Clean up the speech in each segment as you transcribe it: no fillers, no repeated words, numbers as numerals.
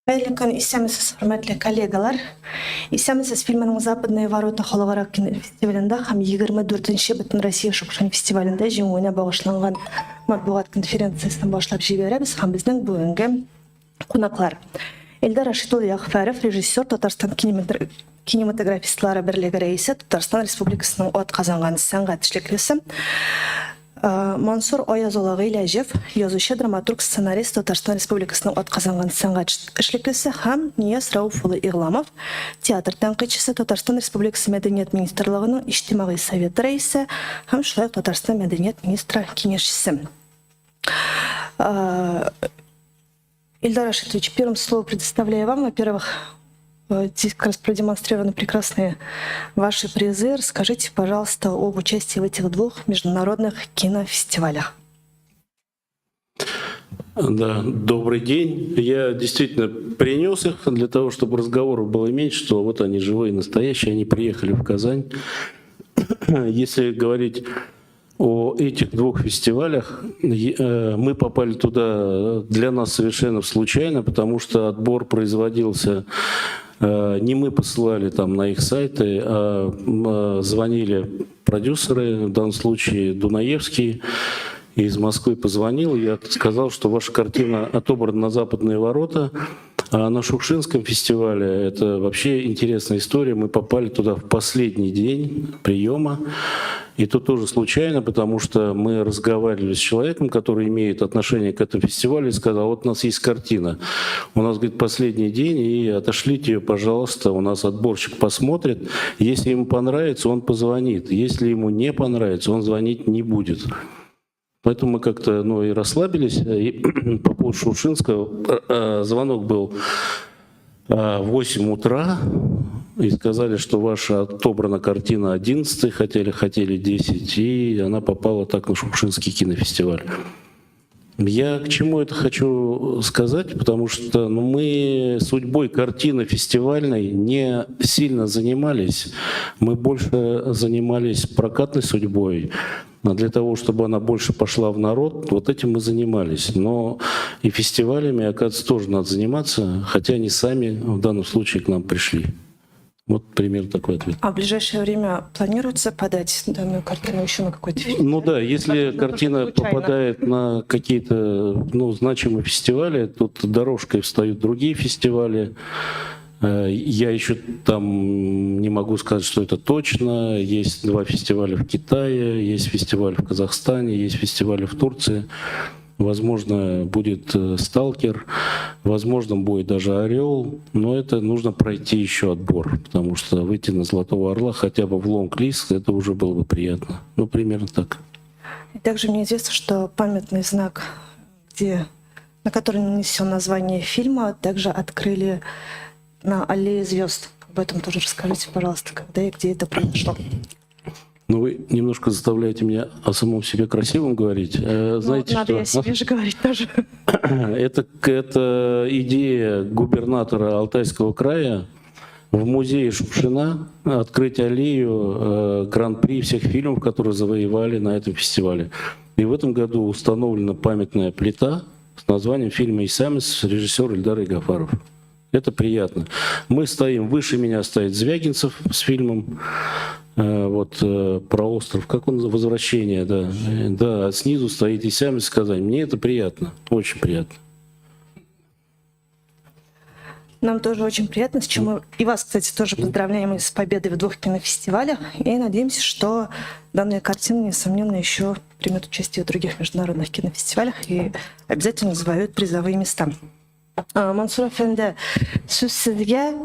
Қайырлы күн, исәмісіз, құрметті коллегалар. Исәмісіз фильмінің «Западные ворота» халықаралық кинофестивалінде һәм 24-ші Бүтін Россия шоқшын фестивалінде жеңуіне бағышланған матбуғат конференциясын башлап жіберебіз һәм біздің бүгінгі қонақтар. Эльдар Рашидұлы Яғфаров, режиссер, Татарстан кинематографистлары бірлігі рейсі, Татарстан Республикасының от қазанған сәнғат ішлеклісі. Мансур Оязолағы Иләжев, язучы, драматург, сценарист, Татарстан Республикасының от қазанған сәнғат ішлеклісі һәм Нияз Рауфұлы Иғламов, театр тәнқидшісі, Татарстан Республикасы Мәдениет министрлігінің иҗтимагый советы рейсі һәм шулай ук Татарстан Мәдениет министры кеңесшісі. Эльдар Рашидович, первым слово предоставляю вам. Во-первых, здесь как раз продемонстрированы прекрасные ваши призы. Расскажите, пожалуйста, об участии в этих двух международных кинофестивалях. Да, добрый день. Я действительно принес их для того, чтобы разговоров было меньше, что вот они живые, настоящие, они приехали в Казань. Если говорить о этих двух фестивалях, мы попали туда для нас совершенно случайно, потому что отбор производился, не мы посылали там на их сайты, а звонили продюсеры, в данном случае Дунаевский, из Москвы позвонил, я сказал, что ваша картина отобрана на «Западные ворота», а на Шукшинском фестивале это вообще интересная история. Мы попали туда в последний день приема. И тут тоже случайно, потому что мы разговаривали с человеком, который имеет отношение к этому фестивалю, и сказал: вот у нас есть картина. У нас, говорит, последний день, и отошлите ее, пожалуйста, у нас отборщик посмотрит. Если ему понравится, он позвонит. Если ему не понравится, он звонить не будет. Поэтому мы как-то и расслабились. И по поводу Шукшинского звонок был в 8 утра, и сказали, что ваша отобрана картина 11, хотели 10, и она попала так на Шукшинский кинофестиваль. Я к чему это хочу сказать, потому что мы судьбой картины фестивальной не сильно занимались, мы больше занимались прокатной судьбой. А для того, чтобы она больше пошла в народ, вот этим мы занимались. Но и фестивалями, оказывается, тоже надо заниматься, хотя они сами в данном случае к нам пришли. Вот примерно такой ответ. А в ближайшее время планируется подать данную картину еще на какой-то фестиваль? Ну да, если картина попадает на какие-то значимые фестивали, тут дорожкой встают другие фестивали. Я еще там не могу сказать, что это точно. Есть 2 фестиваля в Китае, есть фестиваль в Казахстане, есть фестивали в Турции. Возможно, будет «Сталкер», возможно, будет даже «Орел», но это нужно пройти еще отбор, потому что выйти на «Золотого орла» хотя бы в лонг-лист, это уже было бы приятно. Ну, примерно так. И также мне известно, что памятный знак, на который нанесен название фильма, также открыли на Аллее звезд. Об этом тоже расскажите, пожалуйста, когда и где это произошло. Вы немножко заставляете меня о самом себе красивым говорить. Знаете, надо о себе же говорить тоже. Это идея губернатора Алтайского края в музее Шукшина открыть аллею гран-при всех фильмов, которые завоевали на этом фестивале. И в этом году установлена памятная плита с названием фильма «Исамис», режиссер Эльдар Яғфаров. Это приятно. Мы стоим, выше меня стоит Звягинцев с фильмом про остров, как он, «Возвращение», да. Да, а снизу стоит Исамис с Казани. Мне это приятно, очень приятно. Нам тоже очень приятно, с чем мы и вас, кстати, тоже поздравляем с победой в 2 кинофестивалях, и надеемся, что данная картина, несомненно, еще примет участие в других международных кинофестивалях и обязательно завоюет призовые места. Мансур Әфенді, сөз сізге.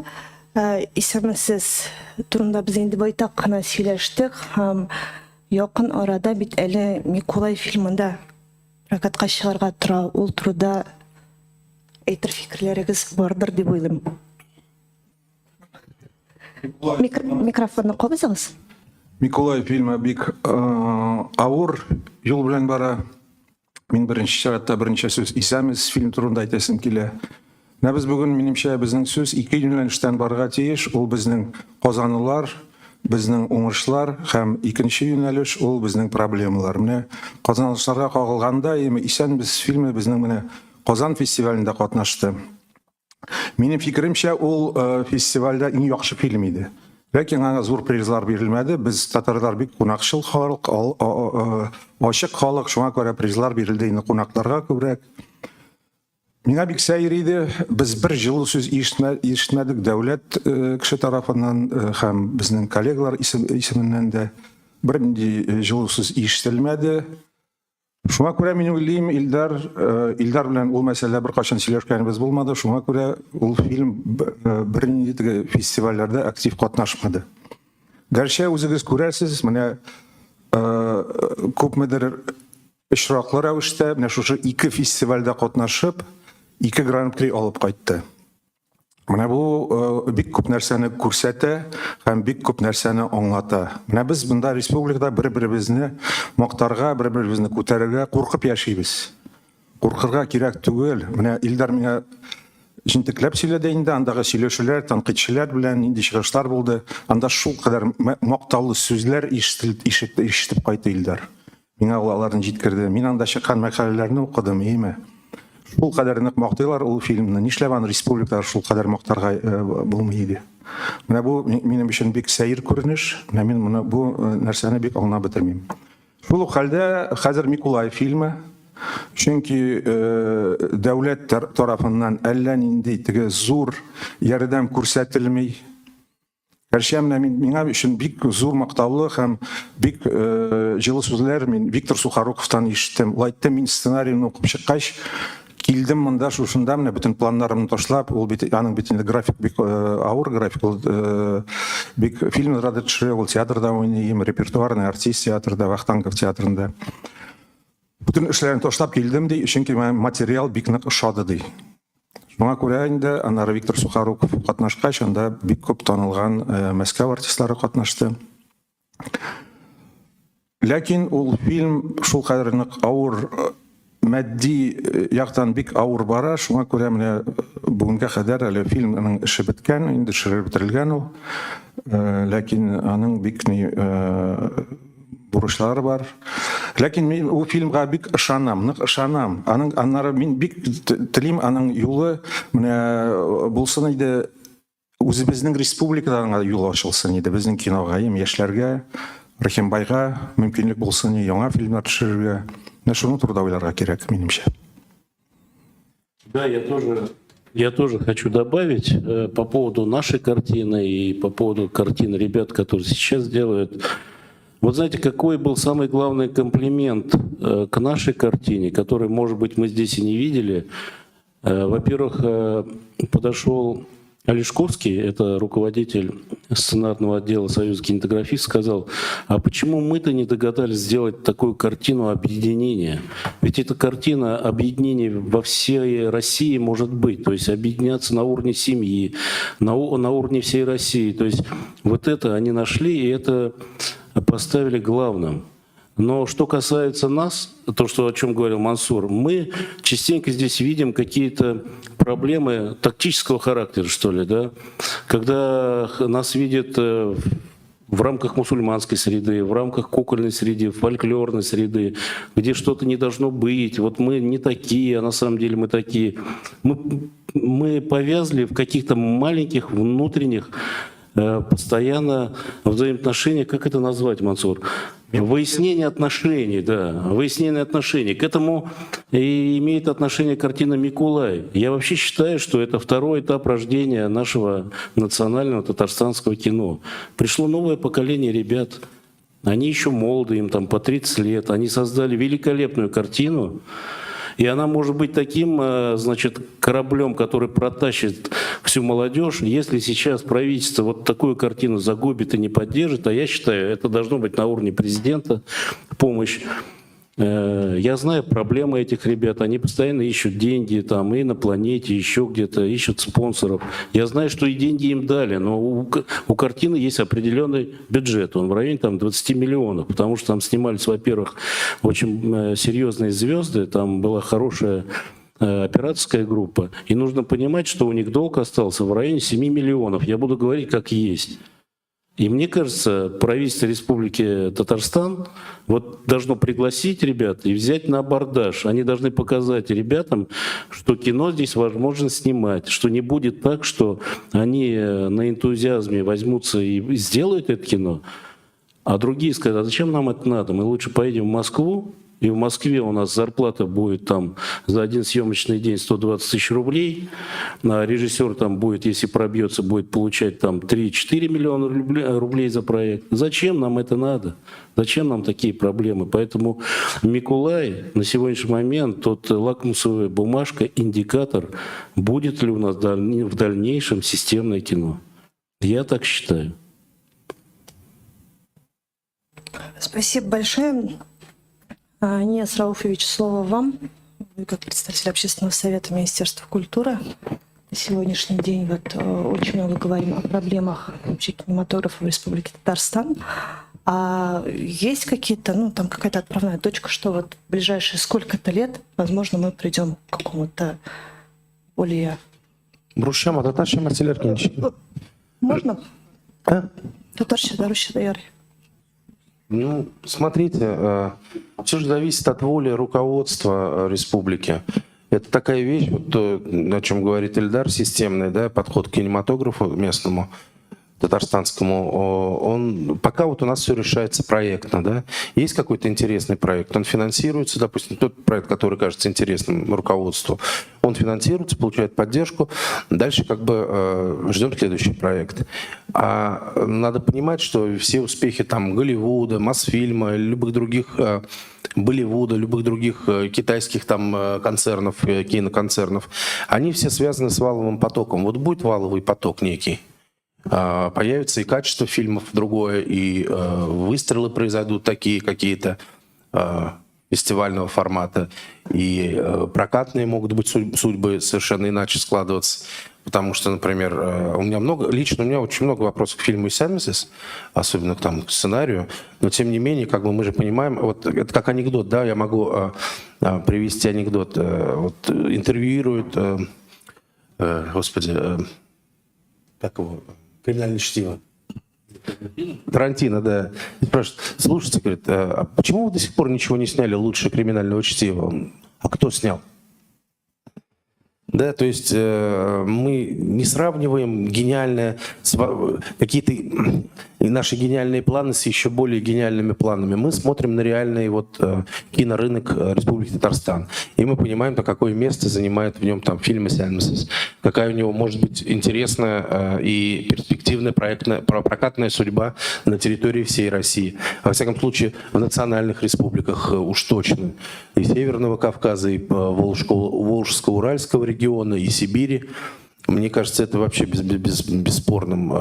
Исәмісіз турында біз енді байтақ қана сөйлештік. Яқын арада бит әлі Миколай фильмында прокатқа шығарға тұра, ол тұруда әйтір фикірлеріңіз бардыр деп ойлаймын. Микрофонны қобызыңыз. Миколай фильмі бик ауыр, жол білен бара. Мен бірінші шаратта бірінші сөз Исәміз фильм турында айтасым келе. Біз бүгін, менімше, біздің сөз 2 юнәліштен барға тиеш, ол біздің қозанылар, біздің оңыршылар, һәм екінші юнәліш, ол біздің проблемалар. Міне, қозанылышларға қағылғанда, Исәміз фильмі біздің Қозан фестивалінде қатнашты. Менің фикеремчә, ул фестивальдә иң яхшы фильм иде. Ләкин аңа зур призлар бирелмәде. Без татарлар бик кунакчыл халык, ачык халык, шуңа күрә призлар бирелде инде кунакларга күбрәк. Миңа бик сәер иде. Без бер җылы сүз ишетмәдек дәүләт кеше тарафыннан һәм безнең коллегалар исеменнән дә бернинди җылы сүз ишетелмәде. Шуңа күрә мин уйлыйм, Илдар белән ул мәсьәлә беркайчан сөйләшкәнебез булмады. Шуңа күрә ул фильм бернинди фестивальләрдә актив катнашмады. Гәрчә үзегез күрәсез, менә күпмедер очраклы рәвештә менә шушы 2 фестивальдә катнашып, 2 гран-при алып кайтты. Менә бу бик күп нәрсәне күрсәтә һәм бик күп нәрсәне аңлата. Менә без монда республикада бер-беребезне мактарга, бер-беребезне күтәрергә куркып яшибез. Куркырга кирәк түгел. Менә Илдар миңа җинтекләп сөйләде инде, андагы сөйләшүләр, тәнкыйтьчеләр белән нинди чыгышлар булды. Анда шул кадәр мактаулы сүзләр ишетеп кайтты Илдар. Миңа аларны җиткерде. Мин анда чыккан мәкаләләрне укыдым, име. Шул кадәр нык мактыйлар ул фильмны. Нишләп аны республикада шул кадәр мактарга булмый иде. Менә бу минем өчен бик сәер күренеш. Менә мин моны бу нәрсәне бик аңлап бетермим. Шул ук хәлдә хәзер Микулай фильмы. Чөнки дәүләт тарафыннан әллә нинди теге зур ярдәм күрсәтелми. Гәрчә миңа өчен бик зур мактаулы һәм бик җылы сүзләр мин Виктор Сухоруковтан ишеттем. Лайтты мин сценарийны укып чыккач, килдем монда шушында менә бөтен планнарымны ташлап, ул бит аның битендә график бик авыр график, бик фильмларда төшерә, ул театрда уйный, репертуарный артист театрда, Вахтангов театрында. Bütün эшләрне ташлап килдем ди, чөнки материал бик нык ошады ди. Шуңа күрә инде аннары Виктор Сухоруков катнашкач, анда бик күп танылган Мәскәү артистлары катнашты. Ләкин ул фильм шул кадәр нык авыр матди яктан бик авыр бара, шуңа күрә менә бүгенгә кадәр әле фильмның эше беткән, инде төшереп бетерелгән ул. Ләкин аның бик ни бурычлары бар. Ләкин мин ул фильмга бик ышанам, нык ышанам. Аннары мин бик телим аның юлы менә булсын иде, үзебезнең республикада юл ачылсын иде, безнең кинога, яшьләргә, Рахимбайга мөмкинлек булсын иде яңа фильмнар төшерергә. Менә шуның турында уйларга кирәк, минемчә. Да, я тоже хочу добавить по поводу нашей картины и по поводу картины ребят, которые сейчас делают. Вот знаете, какой был самый главный комплимент к нашей картине, который, может быть, мы здесь и не видели. Во-первых, подошел Олешковский, это руководитель сценарного отдела Союза кинематографистов, сказал: а почему мы-то не догадались сделать такую картину объединения? Ведь эта картина объединения во всей России может быть, то есть объединяться на уровне семьи, на уровне всей России. То есть вот это они нашли, и это поставили главным. Но что касается нас, то, что, о чем говорил Мансур, мы частенько здесь видим какие-то проблемы тактического характера, что ли, да? Когда нас видят в рамках мусульманской среды, в рамках кукольной среды, фольклорной среды, где что-то не должно быть, вот мы не такие, а на самом деле мы такие. Мы повязли в каких-то маленьких внутренних постоянно взаимоотношения, как это назвать, Мансур? Выяснение отношений, да, выяснение отношений. К этому и имеет отношение картина «Микулай». Я вообще считаю, что это второй этап рождения нашего национального татарстанского кино. Пришло новое поколение ребят, они еще молоды, им там по 30 лет, они создали великолепную картину. И она может быть таким, значит, кораблем, который протащит всю молодежь. Если сейчас правительство вот такую картину загубит и не поддержит, а я считаю, это должно быть на уровне президента помощь. Я знаю проблемы этих ребят, они постоянно ищут деньги там и на планете, еще где-то ищут спонсоров. Я знаю, что и деньги им дали, но у картины есть определенный бюджет, он в районе там 20 миллионов, потому что там снимались, во-первых, очень серьезные звезды, там была хорошая операторская группа, и нужно понимать, что у них долг остался в районе 7 миллионов, я буду говорить как есть. И мне кажется, правительство Республики Татарстан вот должно пригласить ребят и взять на абордаж. Они должны показать ребятам, что кино здесь возможно снимать, что не будет так, что они на энтузиазме возьмутся и сделают это кино, а другие скажут: а зачем нам это надо? Мы лучше поедем в Москву, и в Москве у нас зарплата будет там за один съемочный день 120 тысяч рублей, а режиссер там будет, если пробьется, будет получать там 3-4 миллиона рублей за проект. Зачем нам это надо? Зачем нам такие проблемы? Поэтому Микулай на сегодняшний момент тот лакмусовая бумажка, индикатор, будет ли у нас в дальнейшем системное кино. Я так считаю. Спасибо большое. Нияз Рауфович, слово вам. Вы как представитель Общественного совета Министерства культуры. На сегодняшний день вот очень много говорим о проблемах вообще кинематографа в Республике Татарстан. А есть какие-то, ну там какая-то отправная точка, что вот в ближайшие сколько-то лет, возможно, мы придем к какому-то более... Брушама, татарша мәселелер кенеш. Можно? А? Татарша, даруща даяр. Ну, смотрите, все же зависит от воли руководства республики. Это такая вещь, вот то, о чем говорит Эльдар, системный, да, подход к кинематографу местному, татарстанскому. Он, пока вот у нас все решается проектно, да. Есть какой-то интересный проект, он финансируется, допустим, тот проект, который кажется интересным руководству, он финансируется, получает поддержку, дальше как бы ждем следующий проект. А надо понимать, что все успехи там Голливуда, Мосфильма, любых других Болливуда, любых других китайских там концернов, киноконцернов, они все связаны с валовым потоком. Вот будет валовый поток некий, появится и качество фильмов другое, и выстрелы произойдут такие какие-то фестивального формата, и прокатные могут быть судьбы совершенно иначе складываться. Потому что, например, лично у меня очень много вопросов к фильму «Исямисис», особенно там, к сценарию, но тем не менее, как бы мы же понимаем, вот это как анекдот, да, я могу привести анекдот. Вот интервьюируют, как его, «Криминальное чтиво». Тарантино, да. И спрашивает: слушайте, говорит, а почему вы до сих пор ничего не сняли лучше «Криминального чтива»? А кто снял? Да, то есть мы не сравниваем какие-то наши гениальные планы с еще более гениальными планами. Мы смотрим на реальный кинорынок Республики Татарстан. И мы понимаем, какое место занимает в нем там фильм «Исямисис», какая у него может быть интересная и перспективная прокатная судьба на территории всей России. Во всяком случае, в национальных республиках уж точно. И Северного Кавказа, и Волжско-Уральского региона, и Сибири. Мне кажется, это вообще бесспорным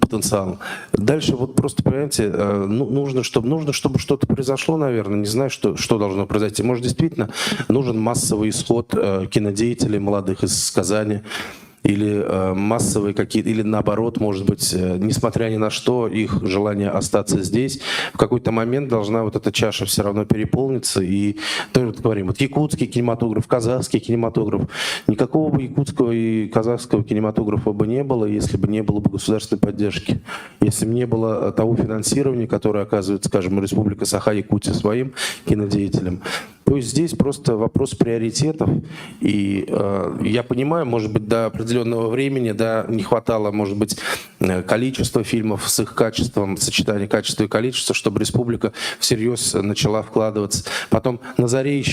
потенциалом. Дальше вот просто, понимаете, нужно, чтобы что-то произошло, наверное. Не знаю, что должно произойти. Может, действительно нужен массовый исход кинодеятелей молодых из Казани, или массовые какие-то, или наоборот, может быть, несмотря ни на что, их желание остаться здесь, в какой-то момент должна вот эта чаша все равно переполниться. И тоже вот говорим, вот якутский кинематограф, казахский кинематограф, никакого бы якутского и казахского кинематографа бы не было, если бы не было бы государственной поддержки, если бы не было того финансирования, которое оказывает, скажем, Республика Саха-Якутия своим кинодеятелям. То есть здесь просто вопрос приоритетов. И я понимаю, может быть, до определенного времени не хватало, может быть, количества фильмов с их качеством, сочетания качества и количества, чтобы республика всерьез начала вкладываться. Потом на заре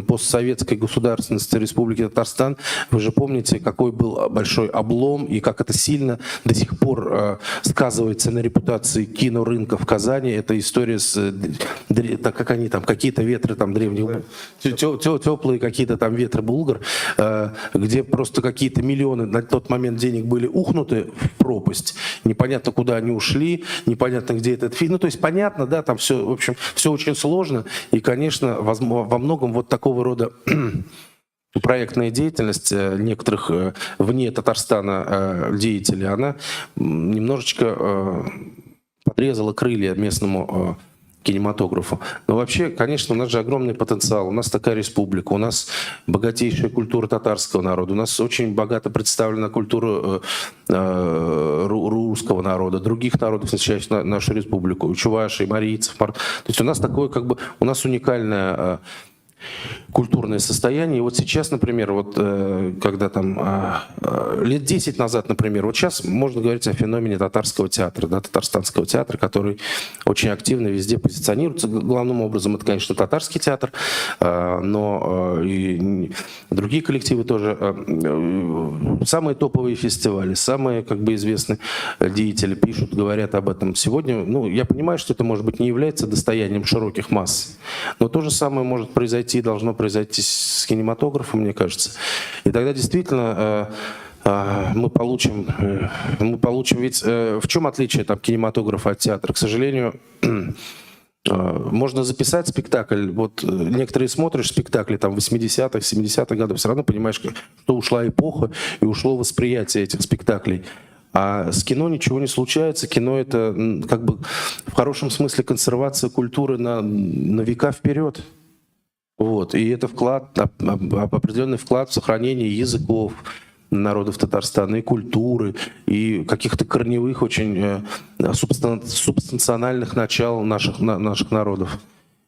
постсоветской государственности Республики Татарстан, вы же помните, какой был большой облом и как это сильно до сих пор сказывается на репутации кинорынка в Казани. Это история как они там, какие-то ветры там древних, теплые какие-то там ветры булгар, где просто какие-то миллионы на тот момент денег были ухнуты в пропасть. Непонятно, куда они ушли, непонятно, где этот фильм. Ну, то есть понятно, да, там все, в общем, все очень сложно. И, конечно, во многом вот такого рода проектная деятельность некоторых вне Татарстана деятелей, она немножечко подрезала крылья местному кинематографу. Но вообще, конечно, у нас же огромный потенциал. У нас такая республика, у нас богатейшая культура татарского народа, у нас очень богато представлена культура русского народа, других народов, населяющих нашу республику, чувашей, марийцев. То есть у нас такое, как бы, у нас уникальное культурное состояние. И вот сейчас, например, вот когда там лет 10 назад, например, вот сейчас можно говорить о феномене татарского театра, да, татарстанского театра, который очень активно везде позиционируется. Главным образом это, конечно, татарский театр, но и другие коллективы тоже. Самые топовые фестивали, самые как бы известные деятели пишут, говорят об этом. Сегодня, ну, я понимаю, что это, может быть, не является достоянием широких масс, но то же самое может произойти, должно произойти с кинематографом, мне кажется. И тогда действительно мы получим ведь в чем отличие там кинематографа от театра? К сожалению, можно записать спектакль, вот некоторые смотришь спектакли там 80-х, 70-х годов, все равно понимаешь, что ушла эпоха и ушло восприятие этих спектаклей. А с кино ничего не случается. Кино — это как бы в хорошем смысле консервация культуры на века вперед. Вот. И это вклад, определенный вклад в сохранение языков народов Татарстана, и культуры, и каких-то корневых, очень субстанциональных начал наших народов.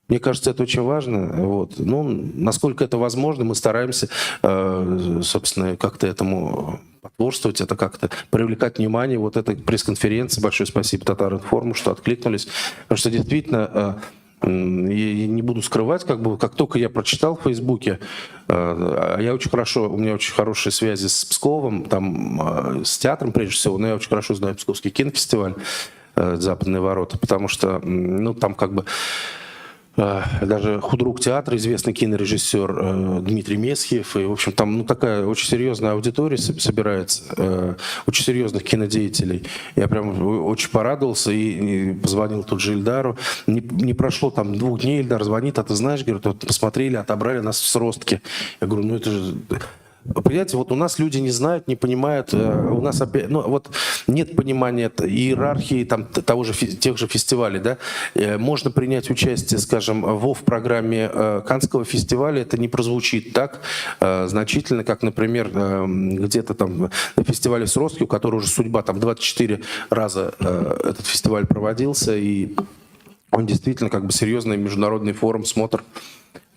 Мне кажется, это очень важно. Вот. Ну, насколько это возможно, мы стараемся, собственно, как-то этому потворствовать, это как-то привлекать внимание. Вот этой пресс-конференции. Большое спасибо Татар-Информу, что откликнулись. Потому что действительно... Я не буду скрывать, как только я прочитал в Фейсбуке, я очень хорошо, у меня очень хорошие связи с Псковом, там, с театром прежде всего, но я очень хорошо знаю Псковский кинофестиваль «Западные ворота», потому что, ну, там как бы даже худрук театра, известный кинорежиссер Дмитрий Месхиев, и, в общем, там, ну, такая очень серьезная аудитория собирается, очень серьезных кинодеятелей. Я прям очень порадовался и позвонил тут же Ильдару. Не прошло там 2 дней, Ильдар звонит, а ты знаешь, говорит, вот посмотрели, отобрали нас в Сростке. Я говорю, ну это же... Понимаете, вот у нас люди не знают, не понимают, у нас опять, ну, вот нет понимания иерархии там, тех же фестивалей, да. Можно принять участие, скажем, в программе Каннского фестиваля, это не прозвучит так значительно, как, например, где-то там на фестивале в Сростке, у которого уже судьба, там 24 раза этот фестиваль проводился, и он действительно как бы серьезный международный форум, смотр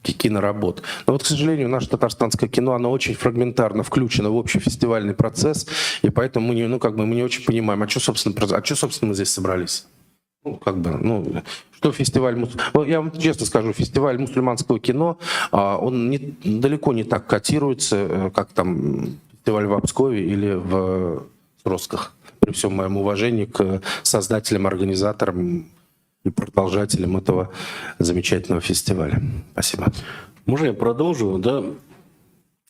киноработ. Но вот, к сожалению, наше татарстанское кино, оно очень фрагментарно включено в общий фестивальный процесс, и поэтому мы не очень понимаем, а что, собственно, мы здесь собрались? Ну, как бы, ну, что фестиваль... Я вам честно скажу, фестиваль мусульманского кино, он далеко не так котируется, как там фестиваль в Пскове или в Сростках. При всем моем уважении к создателям, организаторам и продолжателем этого замечательного фестиваля. Спасибо. Можно я продолжу? Да.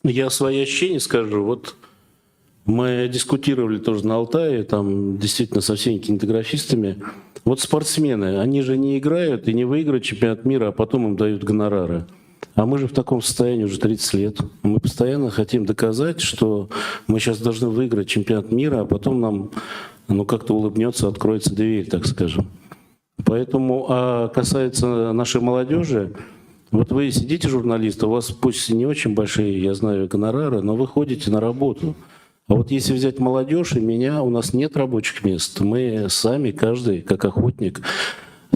Я свои ощущения скажу. Вот мы дискутировали тоже на Алтае, там действительно со всеми кинематографистами. Вот спортсмены, они же не играют и не выиграют чемпионат мира, а потом им дают гонорары. А мы же в таком состоянии уже 30 лет. Мы постоянно хотим доказать, что мы сейчас должны выиграть чемпионат мира, а потом нам, ну, как-то улыбнется, откроется дверь, так скажем. Поэтому, а касается нашей молодежи, вот вы сидите, журналисты, у вас пусть не очень большие, я знаю, гонорары, но вы ходите на работу. А вот если взять молодежь и меня, у нас нет рабочих мест. Мы сами, каждый, как охотник,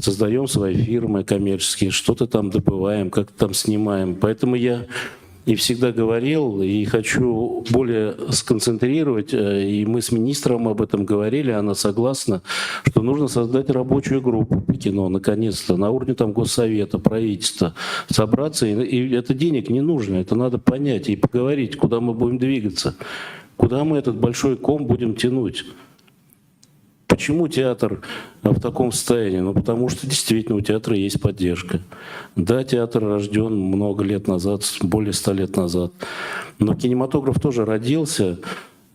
создаем свои фирмы коммерческие, что-то там добываем, как-то там снимаем. Поэтому я и всегда говорил, и хочу более сконцентрировать, и мы с министром об этом говорили, она согласна, что нужно создать рабочую группу по кино, наконец-то, на уровне там госсовета, правительства, собраться, и это денег не нужно, это надо понять и поговорить, куда мы будем двигаться, куда мы этот большой ком будем тянуть. Почему театр в таком состоянии? Ну, потому что действительно у театра есть поддержка. Да, театр рожден много лет назад, более 100 лет назад. Но кинематограф тоже родился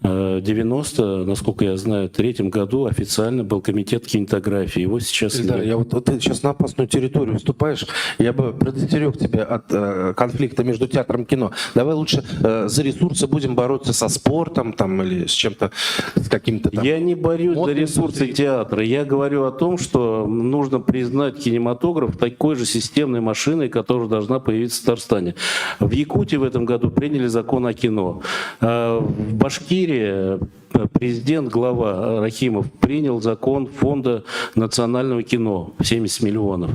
90, насколько я знаю, в 1993 году официально был комитет кинематографии. Его сейчас Да, нет. вот ты сейчас на опасную территорию вступаешь. Я бы предостерег тебя от конфликта между театром и кино. Давай лучше за ресурсы будем бороться со спортом там, или с чем-то, с каким-то там... Я не борюсь за модной ресурсы индустрией. театра. Я говорю о том, что нужно признать кинематограф такой же системной машиной, которая должна появиться в Татарстане. В Якутии в этом году приняли закон о кино. В Башкирии президент, глава Рахимов принял закон фонда национального кино 70 миллионов.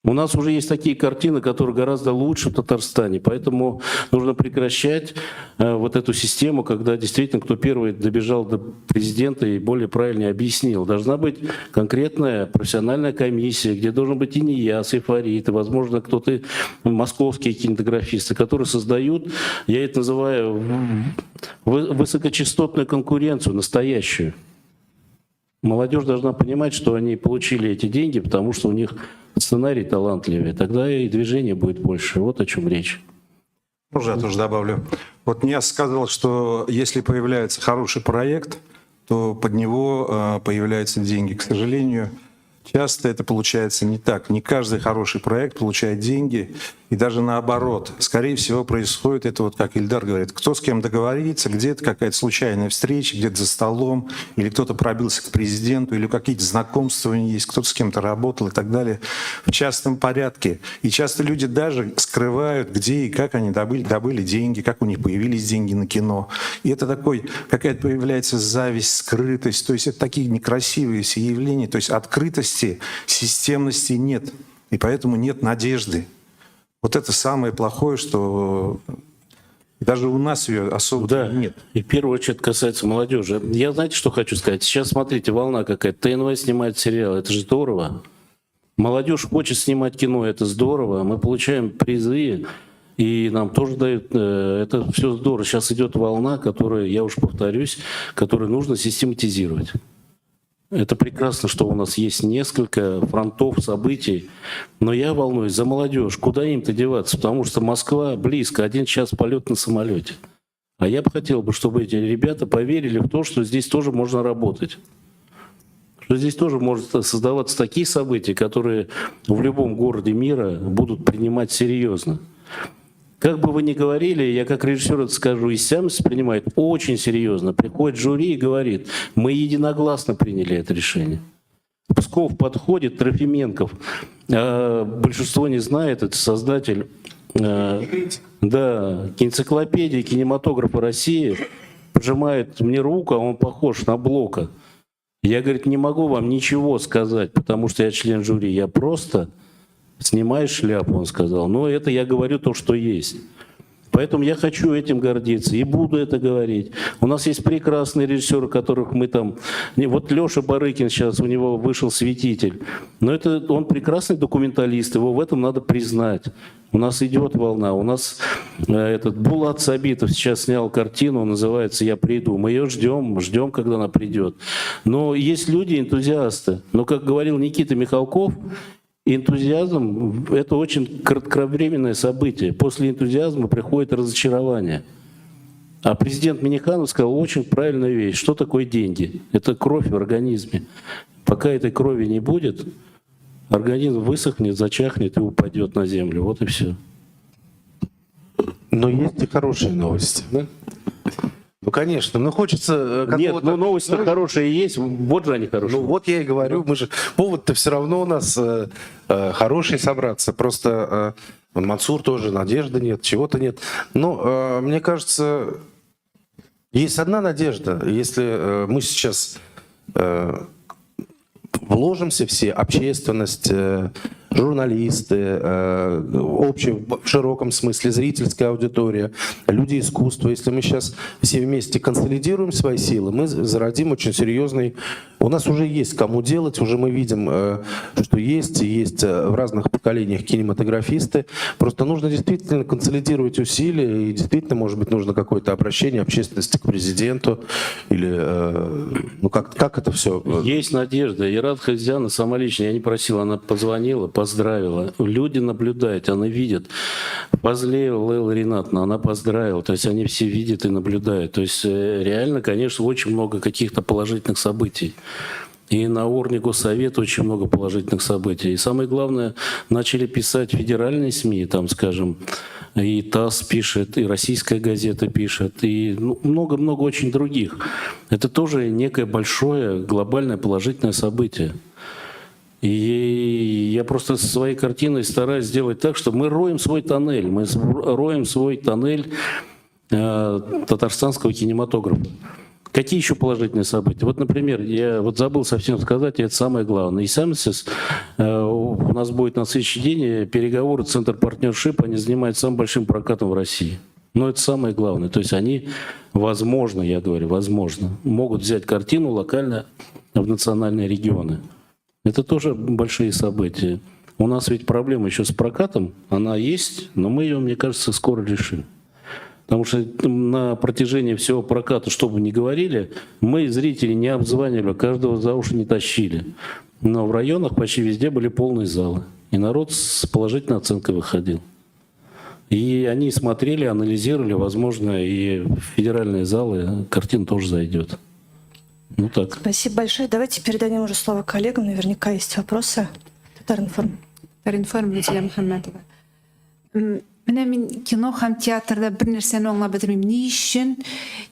У нас уже есть такие картины, которые гораздо лучше в Татарстане, поэтому нужно прекращать вот эту систему, когда действительно кто первый добежал до президента и более правильно объяснил. Должна быть конкретная профессиональная комиссия, где должен быть и НИЯС, и Фарид, и, возможно, кто-то, московские кинематографисты, которые создают, я это называю, высокочастотную конкуренцию, настоящую. Молодежь должна понимать, что они получили эти деньги, потому что у них сценарий талантливее. Тогда и движение будет больше. Вот о чем речь. Можно я тоже добавлю? Вот Ниас сказал, что если появляется хороший проект, то под него появляются деньги. К сожалению, часто это получается не так. Не каждый хороший проект получает деньги, и даже наоборот. Скорее всего, происходит это, вот как Ильдар говорит, кто с кем договорится, где-то какая-то случайная встреча, где-то за столом, или кто-то пробился к президенту, или какие-то знакомства у него есть, кто-то с кем-то работал и так далее, в частном порядке. И часто люди даже скрывают, где и как они добыли деньги, как у них появились деньги на кино. И это такой, какая-то появляется зависть, скрытость, то есть это такие некрасивые все явления, то есть открытости, системности нет, и поэтому нет надежды. Вот это самое плохое, что даже у нас ее особо нет. И в первую очередь касается молодежи. Я, знаете, что хочу сказать? Сейчас, смотрите, волна какая-то. ТНВ снимает сериал, это же здорово. Молодежь хочет снимать кино, это здорово. Мы получаем призы, и нам тоже дают. Это все здорово. Сейчас идет волна, которую, я уж повторюсь, которую нужно систематизировать. Это прекрасно, что у нас есть несколько фронтов событий, но я волнуюсь за молодежь. Куда им-то деваться? Потому что Москва близко, 1 час полет на самолете. А я бы хотел, чтобы эти ребята поверили в то, что здесь тоже можно работать. Что здесь тоже может создаваться такие события, которые в любом городе мира будут принимать серьезно. Как бы вы ни говорили, я как режиссер это скажу, Исямс принимает очень серьезно. Приходит жюри и говорит, мы единогласно приняли это решение. Псков подходит, Трофименков. Большинство не знает, это создатель энциклопедии кинематографа России. Пожимает мне руку, а он похож на Блока. Я, говорит, не могу вам ничего сказать, потому что я член жюри. Я просто... Снимай шляпу, он сказал. Но это я говорю то, что есть. Поэтому я хочу этим гордиться и буду это говорить. У нас есть прекрасные режиссеры, которых мы там... Вот Леша Барыкин сейчас, у него вышел «Святитель». Но это он прекрасный документалист, его в этом надо признать. У нас идет волна. У нас этот Булат Сабитов сейчас снял картину, называется «Я приду». Мы ее ждем, когда она придет. Но есть люди, энтузиасты. Но, как говорил Никита Михалков, энтузиазм – это очень кратковременное событие. После энтузиазма приходит разочарование. А президент Миниханов сказал очень правильную вещь. Что такое деньги? Это кровь в организме. Пока этой крови не будет, организм высохнет, зачахнет и упадет на землю. Вот и все. Но есть и хорошие новости, да? Ну, конечно, но хочется... Нет, ну новости-то хорошие есть, вот же они хорошие. Ну, вот я и говорю, мы же... Повод-то все равно у нас хороший собраться, просто Мансур тоже, надежды нет, чего-то нет. Но мне кажется, есть одна надежда, если мы сейчас вложимся все, общественность, журналисты, общее в широком смысле зрительская аудитория, люди искусства. Если мы сейчас все вместе консолидируем свои силы, мы зародим очень серьезный... У нас уже есть кому делать, уже мы видим, что есть в разных поколениях кинематографисты. Просто нужно действительно консолидировать усилия, и действительно, может быть, нужно какое-то обращение общественности к президенту, или ну как это все? Есть надежда. Ират Хазяна сама лично, я не просил, она позвонила, поздравила. Люди наблюдают, они видят. Позлил Лейла Ринатовна, она поздравила, то есть они все видят и наблюдают. То есть реально, конечно, очень много каких-то положительных событий. И на уровне Госсовета очень много положительных событий. И самое главное, начали писать федеральные СМИ, там, скажем, и ТАСС пишет, и Российская газета пишет, и много-много очень других. Это тоже некое большое глобальное положительное событие. И я просто со своей картиной стараюсь сделать так, что мы роем свой тоннель, татарстанского кинематографа. Какие еще положительные события? Вот, например, я вот забыл совсем сказать, и это самое главное. ИСАМСИС, у нас будет на следующий день переговоры Центр партнершип, они занимаются самым большим прокатом в России. Но это самое главное. То есть они, возможно, я говорю, возможно, могут взять картину локально в национальные регионы. Это тоже большие события. У нас ведь проблема еще с прокатом, она есть, но мы ее, мне кажется, скоро решим. Потому что на протяжении всего проката, что бы ни говорили, мы зрителей не обзванивали, каждого за уши не тащили. Но в районах почти везде были полные залы. И народ с положительной оценкой выходил. И они смотрели, анализировали, возможно, и в федеральные залы картина тоже зайдет. Ну так. Спасибо большое. Давайте передадим уже слово коллегам. Наверняка есть вопросы. Татаринформ. Татаринформ, Гүзел Мухаммадова. Менә мин кино һәм театрда бер нәрсәне аңлап бетермим. Ни өчен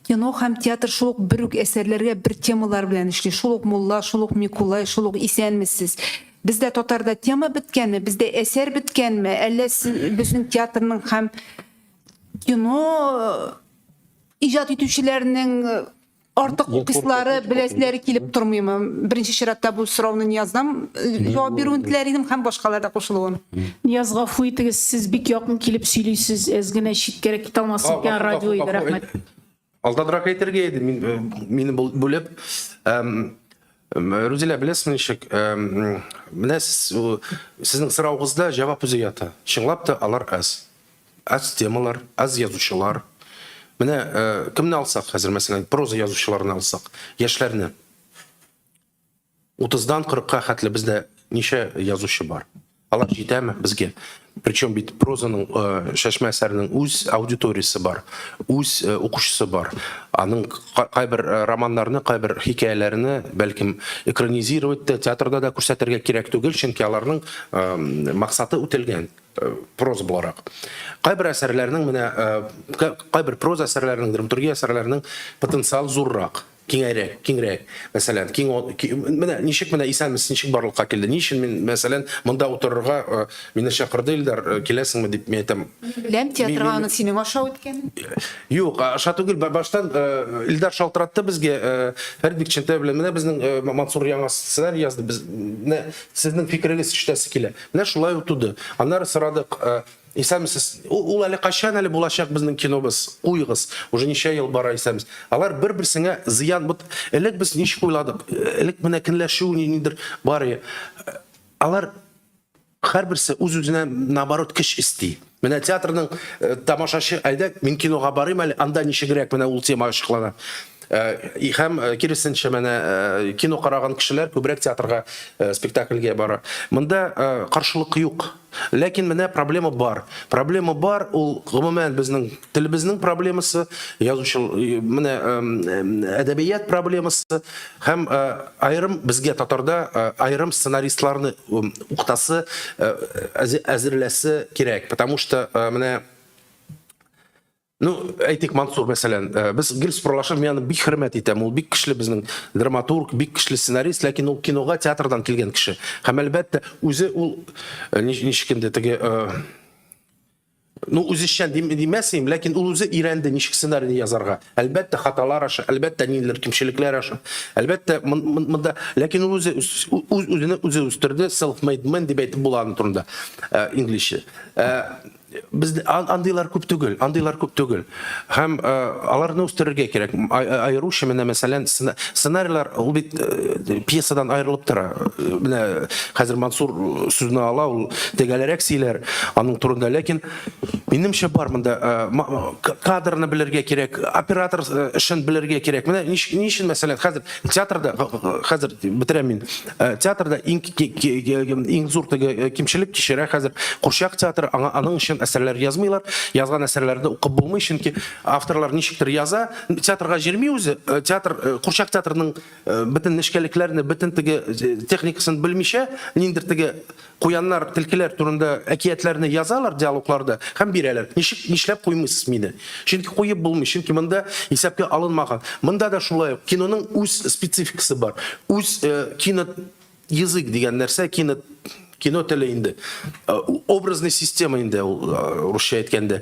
кино һәм театр шул ук бер үк әсәрләргә, бер темалар белән эшли. Шул ук Мулла, шул ук Микулай, шул ук Исәнмесез. Бездә татарда тема беткәнме, бездә әсәр беткәнме, әллә безнең театрның һәм кино иҗат итүчеләрнең артык укыслары, беләсләре килеп тормыймы? Беренче чиратта бу сорауны Нияздан җавап бирүен теләр идем һәм башкалар да кушылуын. Нияз гафу итегез, сез бик якын килеп сөйлисез, әз генә читкәрәк китә алмасын икән радио иде, рәхмәт. Алдадрак әйтергә иде, мине бүлеп. Рүзилә, беләсезме ничек? Менә сезнең сораугызда җавап үзе ята. Чынлап та алар аз. Аз темалар, аз язучылар. Менә кемне алсак хәзер, мәсәлән, проза язучыларны алсак, яшьләрне. 30-дан 40-ка хәтле бездә ничә язучы бар? Алар җитәме безгә? Причем бит прозаның, Шәшмә әсәренең үз аудиториясе бар, үз укучысы бар. Аның кайбер романнарны, кайбер хикаяләрне бәлкем экранизировать театрда да күрсәтергә кирәк түгел, чөнки аларның максаты үтелгән. Проза буларак. Кайбер әсәрләрнең, менә кайбер проза әсәрләрнең, драматургия әсәрләрнең потенциал зуррак, киңрәк. Мәсәлән, менә ничек менә Исәнмесез ничек барлыкка килде? Ничек мин, мәсәлән, монда утырырга мине чакырды Илдар, киләсеңме дип мен әйтәм. Беләм, театрга аны синең аша үткән. Юк, аша түгел, баштан Илдар шалтыратты безгә. Фәрит Бикчәнтәй белән менә безнең Мансур яңа сценарий язды. Без сезнең фикерегез ишетәсе килә. Менә шулай утуды. Аннары сорадык, Исәнмесез, ул әле качан әле булачак безнең кинобыз, куйгыз, уже ничә ел бара Исәнмесез. Алар бер-берсенә зыян, элек без ничек уйладык, элек менә көнләшү нидер бар. Алар һәрберсе үз-үзенә наоборот көч исти. Менә театрның тамашачы, әйдә, мин кинога барыйм әле, анда ничегрәк менә ул тема ачыклана. Һәм киресенчә менә кино караган кешеләр күбрәк театрга, спектакльгә бара. Монда каршылык юк. Ләкин менә проблема бар. Проблема бар, ул гомумән безнең телебезнең проблемасы, язучыл, менә әдәбият проблемасы һәм айрым безгә татарда айрым сценаристларны укытасы, әзерләсе кирәк, потому что менә әйтик Мансур, мәсәлән, без гел спорлашып, мен бик хөрмәт итәм, ул бик көчле безнең драматург, бик көчле сценарист, ләкин ул кинога, театрдан килгән кеше. Һәм әлбәттә үзе ул ничек инде теге үзешчән димәсем, ләкин ул үзе өйрәнде ничек сценарийны язарга. Әлбәттә хаталар аша, әлбәттә ниләр кимчелекләр аша. Әлбәттә монда, ләкин ул үзенә үстерде, self-made man дип әйтеп була аны турында, инглишчә. Biz андыйлар күп түгел. Һәм аларны үстерергә кирәк. Айрыуча менә мәсәлән сценарийлар ул бит пьесадан аерылып тора. Менә хәзер Мансур сүзне ала, ул тегеләрәк сөйләр аның турында, ләкин минемчә бар монда кадрны белергә кирәк, оператор эшен белергә кирәк. Менә ничек мәсәлән хәзер театрда, хәзер бетерәм мин. Театрда иң зур теге кимчелек кичерә хәзер Курчак театры аның өчен әсәрләр әсәрләр язмыйлар, язган әсәрләрне укып булмый, чөнки авторлар ничектер яза, театрга җирми үзе, театр, Курчак театрының бөтен нечкәлекләрне, бөтен теге техникасын белмичә, ниндер теге куяннар, телкеләр турында әкиятләрне язалар диалогларда һәм бирәләр. Нишләп куймыйсыз мине? Чөнки куеп булмый, чөнки монда исәпкә алынмаган. Монда да шулай ук киноның үз спецификасы бар. Үз кино язык дигән нәрсә, кино теле инде. Образный система инде, русча әйткәндә.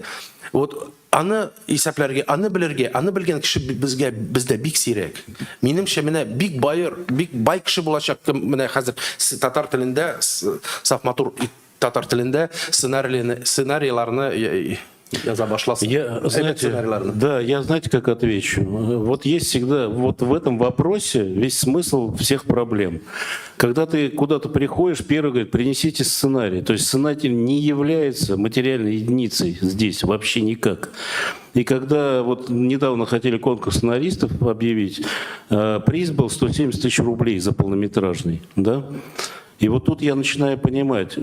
Вот аны исәпләргә, аны белергә, аны белгән кеше бездә бик сирәк. Минемчә, менә бик бай кеше булачак, менә хәзер татар телендә, саф матур татар телендә сценарийларны яза башласын. Я знаете, как отвечу? Вот есть всегда, вот в этом вопросе весь смысл всех проблем. Когда ты куда-то приходишь, первый говорит, принесите сценарий. То есть сценарий не является материальной единицей здесь вообще никак. И когда вот недавно хотели конкурс сценаристов объявить, приз был 170 тысяч рублей за полнометражный. Да? И вот тут я начинаю понимать,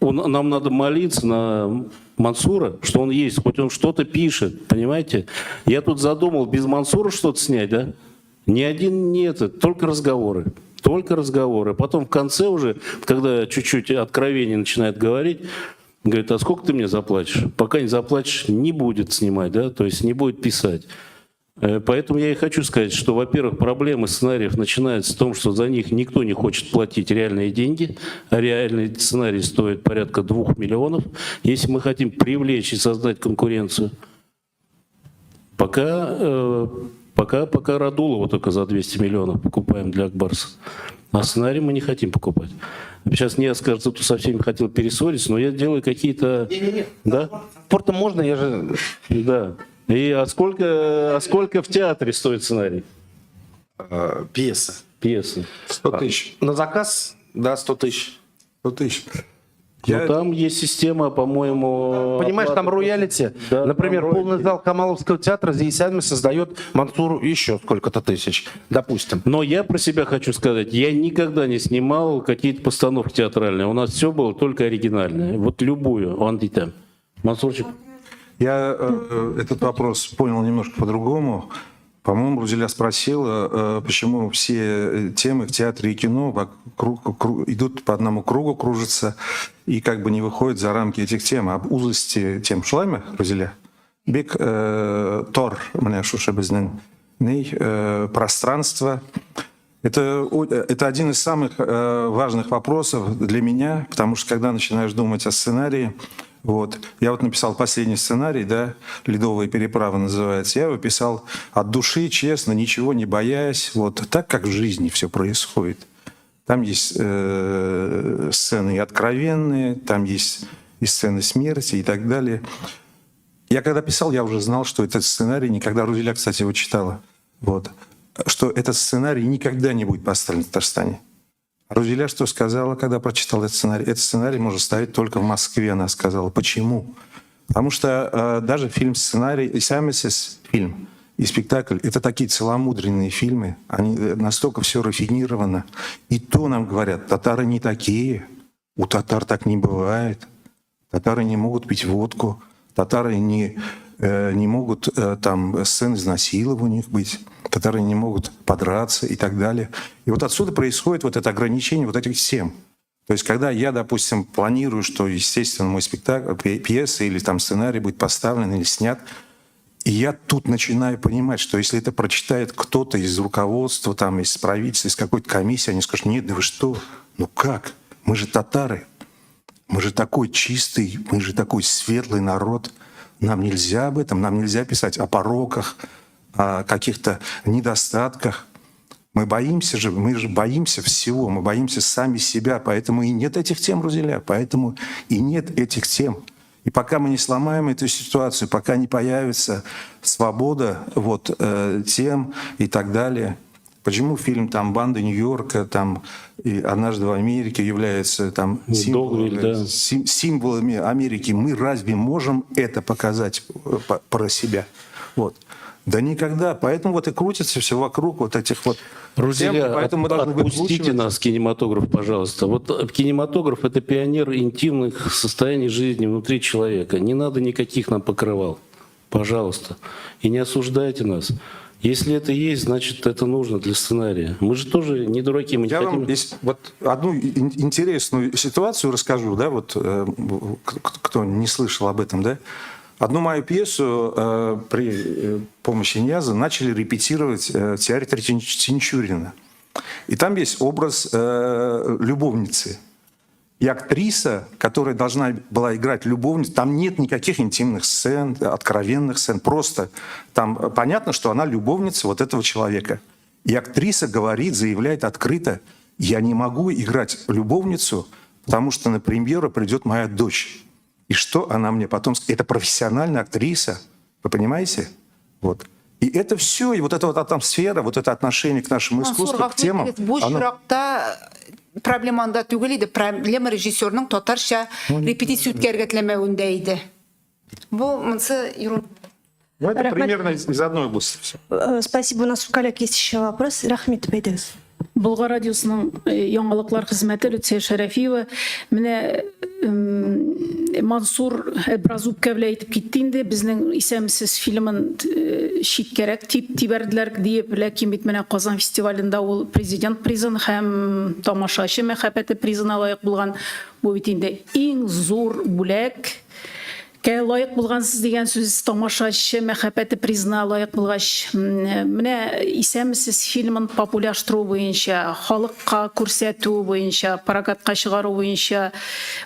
нам надо молиться на Мансура, что он есть, хоть он что-то пишет, понимаете? Я тут задумал без Мансура что-то снять, да? Ни один не это, только разговоры. Только разговоры. Потом в конце уже, когда чуть-чуть откровение начинает говорить, говорит, а сколько ты мне заплатишь? Пока не заплатишь, не будет снимать, да? То есть не будет писать. Поэтому я и хочу сказать, что, во-первых, проблемы сценариев начинаются с того, что за них никто не хочет платить реальные деньги, а реальный сценарий стоит порядка 2 миллионов. Если мы хотим привлечь и создать конкуренцию, пока Радулова только за 200 миллионов покупаем для Акбарса, а сценарий мы не хотим покупать. Сейчас не скажется, кто со всеми хотел перессориться, но я делаю какие-то... Не-не-не, да? Спортом можно, я же... Да. А сколько в театре стоит сценарий? Пьеса. 100 тысяч. На заказ, да, 100 тысяч. 100 тысяч. Но там есть система, по-моему... Понимаешь, там роялити. Да, например, там полный роялити. зал Камаловского театра за Исями создает Мансуру еще сколько-то тысяч, допустим. Но я про себя хочу сказать, я никогда не снимал какие-то постановки театральные. У нас все было только оригинальное. Вот любую. Андита. Мансурчик. Я этот вопрос понял немножко по-другому. По-моему, Рузеля спросила, почему все темы в театре и кино идут по одному кругу, кружатся и как бы не выходят за рамки этих тем. Об узости тем шлайме, Рузеля? Бик тор, мне шуша безнен, пространство. Это один из самых важных вопросов для меня, потому что когда начинаешь думать о сценарии, вот. Я вот написал последний сценарий, да, «Ледовая переправа» называется. Я его писал от души, честно, ничего не боясь, вот так, как в жизни все происходит. Там есть сцены и откровенные, там есть и сцены смерти и так далее. Я когда писал, я уже знал, что этот сценарий никогда... Рузеля, кстати, его читала. Вот. Что этот сценарий никогда не будет поставлен в Татарстане. Рузеля что сказала, когда прочитала этот сценарий? Этот сценарий может ставить только в Москве, она сказала. Почему? Потому что даже фильм-сценарий, фильм и спектакль — это такие целомудренные фильмы, они настолько все рафинировано. И то нам говорят, татары не такие, у татар так не бывает, татары не могут пить водку, татары не могут там сцены изнасилования быть, татары не могут подраться и так далее. И вот отсюда происходит вот это ограничение вот этих тем. То есть когда я, допустим, планирую, что, естественно, мой спектакль, пьеса или там сценарий будет поставлен или снят, и я тут начинаю понимать, что если это прочитает кто-то из руководства, там, из правительства, из какой-то комиссии, они скажут, нет, да вы что, ну как, мы же татары, мы же такой чистый, мы же такой светлый народ, нам нельзя об этом, нам нельзя писать о пороках, о каких-то недостатках. Мы же боимся всего, мы боимся сами себя, поэтому и нет этих тем, Рузеля, поэтому и нет этих тем. И пока мы не сломаем эту ситуацию, пока не появится свобода вот, тем и так далее. Почему фильм там «Банда Нью-Йорка» там, и «Однажды в Америке» является там, символами Америки? Мы разве можем это показать про себя? Вот. Да никогда. Поэтому вот и крутится все вокруг вот этих вот Друзья, тем, и поэтому мы должны отпустите выкручивать. нас, кинематограф, пожалуйста. Вот кинематограф — это пионер интимных состояний жизни внутри человека. Не надо никаких нам покрывал. Пожалуйста. И не осуждайте нас. Если это есть, значит, это нужно для сценария. Мы же тоже не дураки, мы не Я хотим... вам вот одну интересную ситуацию расскажу, да, вот кто не слышал об этом, да. Одну мою пьесу при помощи Нияза начали репетировать в театре Тинчурина. И там есть образ любовницы. И актриса, которая должна была играть любовницу, там нет никаких интимных сцен, откровенных сцен. Просто там понятно, что она любовница вот этого человека. И актриса говорит, заявляет открыто: я не могу играть любовницу, потому что на премьеру придет моя дочь. И что она мне потом скажет? Это профессиональная актриса. Вы понимаете? Вот. И это все, и вот эта вот атмосфера, вот это отношение к нашему искусству, к темам, Бу оно- шуракта проблеманда түгел иде, проблема режиссерның татарша репетиция үткәргә теләмәвендә иде. Бу монсы юрун. Ну, это Рахмет. примерно из одной области все. Спасибо. У нас у коллег есть еще вопрос. Рахмет, Бейдегіз. Булгар радиосының яңалыклар хезмәте Люция Шәрәфиева менә Мансур бераз үпкә белән әйтеп китте инде, безнең исәмсез фильмын читкәрәк тибәрделәр дип, ләкин бит менә Казан фестивалендә ул президент призын һәм тамашачы мәхәббәте призына лаек булган. Бу бит инде иң зур бүләк. Лайык булгансыз дигән сүз тамашачы мәхәббәте призына лайык булгач, менә исәмсез фильмын популярлаштыру буенча, халыкка күрсәтү буенча, прокатка чыгару буенча